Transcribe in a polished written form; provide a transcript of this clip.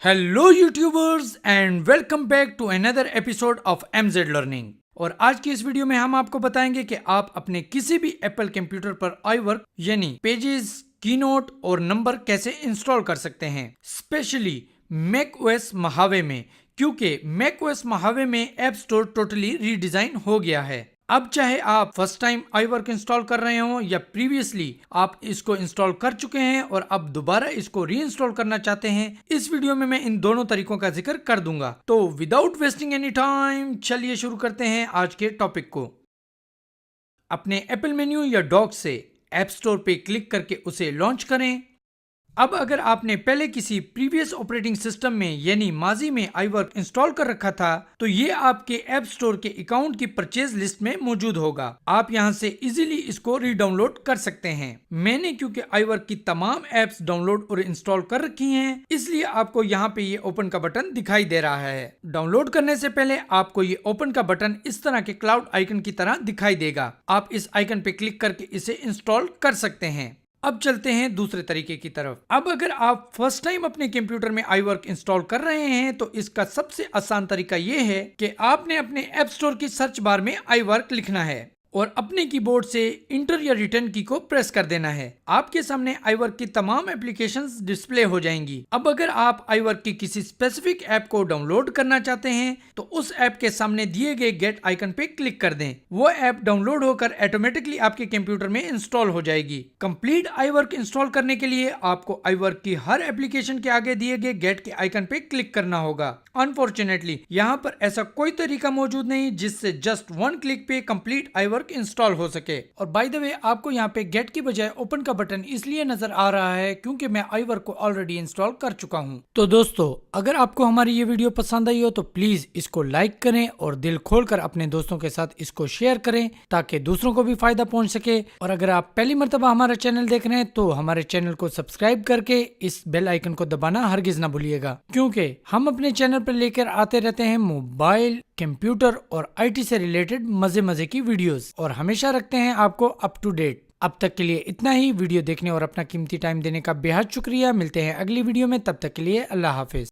Hello YouTubers and welcome back to another episode of MZ learning. और आज की इस वीडियो में हम आपको बताएंगे कि आप अपने किसी भी एप्पल कंप्यूटर पर iWork यानी पेजेस, कीनोट और नंबर कैसे इंस्टॉल कर सकते हैं, स्पेशली macOS Mojave में, क्योंकि macOS Mojave में ऐप स्टोर टोटली रीडिजाइन हो गया है। अब चाहे आप फर्स्ट टाइम iWork इंस्टॉल कर रहे हो या प्रीवियसली आप इसको इंस्टॉल कर चुके हैं और अब दोबारा इसको री इंस्टॉल करना चाहते हैं, इस वीडियो में मैं इन दोनों तरीकों का जिक्र कर दूंगा। तो विदाउट वेस्टिंग एनी टाइम चलिए शुरू करते हैं आज के टॉपिक को। अपने एप्पल मेन्यू या डॉक से ऐप स्टोर पे क्लिक करके उसे लॉन्च करें। अब अगर आपने पहले किसी प्रीवियस ऑपरेटिंग सिस्टम में यानी माजी में iWork इंस्टॉल कर रखा था तो ये आपके ऐप स्टोर के अकाउंट की परचेज लिस्ट में मौजूद होगा। आप यहां से इजीली इसको रीडाउनलोड कर सकते हैं। मैंने क्योंकि iWork की तमाम एप्स डाउनलोड और इंस्टॉल कर रखी हैं, इसलिए आपको यहाँ पे ये ओपन का बटन दिखाई दे रहा है। डाउनलोड करने से पहले आपको ये ओपन का बटन इस तरह के क्लाउड आइकन की तरह दिखाई देगा। आप इस आइकन पे क्लिक करके इसे इंस्टॉल कर सकते हैं। अब चलते हैं दूसरे तरीके की तरफ। अब अगर आप फर्स्ट टाइम अपने कंप्यूटर में iWork इंस्टॉल कर रहे हैं तो इसका सबसे आसान तरीका यह है कि आपने अपने ऐप स्टोर की सर्च बार में iWork लिखना है और अपने कीबोर्ड से इंटर या रिटर्न की को प्रेस कर देना है। आपके सामने iWork की तमाम एप्लीकेशंस डिस्प्ले हो जाएंगी। अब अगर आप iWork की किसी स्पेसिफिक ऐप को डाउनलोड करना चाहते हैं तो उस ऐप के सामने दिए गए गेट आइकन पे क्लिक कर दें। वो ऐप डाउनलोड होकर ऑटोमेटिकली आपके कंप्यूटर में इंस्टॉल हो जाएगी। कंप्लीट iWork इंस्टॉल करने के लिए आपको iWork की हर एप्लीकेशन के आगे दिए गए गेट के आइकन पे क्लिक करना होगा। अनफॉर्चुनेटली यहाँ पर ऐसा कोई तरीका मौजूद नहीं जिससे जस्ट वन क्लिक पे कंप्लीट iWork इंस्टॉल हो सके। और बाय द वे आपको यहाँ पे गेट की बजाय ओपन का बटन इसलिए नजर आ रहा है क्योंकि मैं iWork को ऑलरेडी इंस्टॉल कर चुका हूँ। तो दोस्तों, अगर आपको हमारी ये वीडियो पसंद आई हो तो प्लीज इसको लाइक करें और दिल खोलकर अपने दोस्तों के साथ इसको शेयर करें ताकि दूसरों को भी फायदा पहुंच सके। और अगर आप पहली मर्तबा हमारा चैनल देख रहे हैं तो हमारे चैनल को सब्सक्राइब करके इस बेल आइकन को दबाना हरगिज ना भूलिएगा, क्योंकि हम अपने चैनल पर लेकर आते रहते हैं मोबाइल, कंप्यूटर और IT से रिलेटेड मजे मजे की वीडियोस और हमेशा रखते हैं आपको अप टू डेट। अब तक के लिए इतना ही। वीडियो देखने और अपना कीमती टाइम देने का बेहद शुक्रिया। मिलते हैं अगली वीडियो में, तब तक के लिए अल्लाह हाफिज।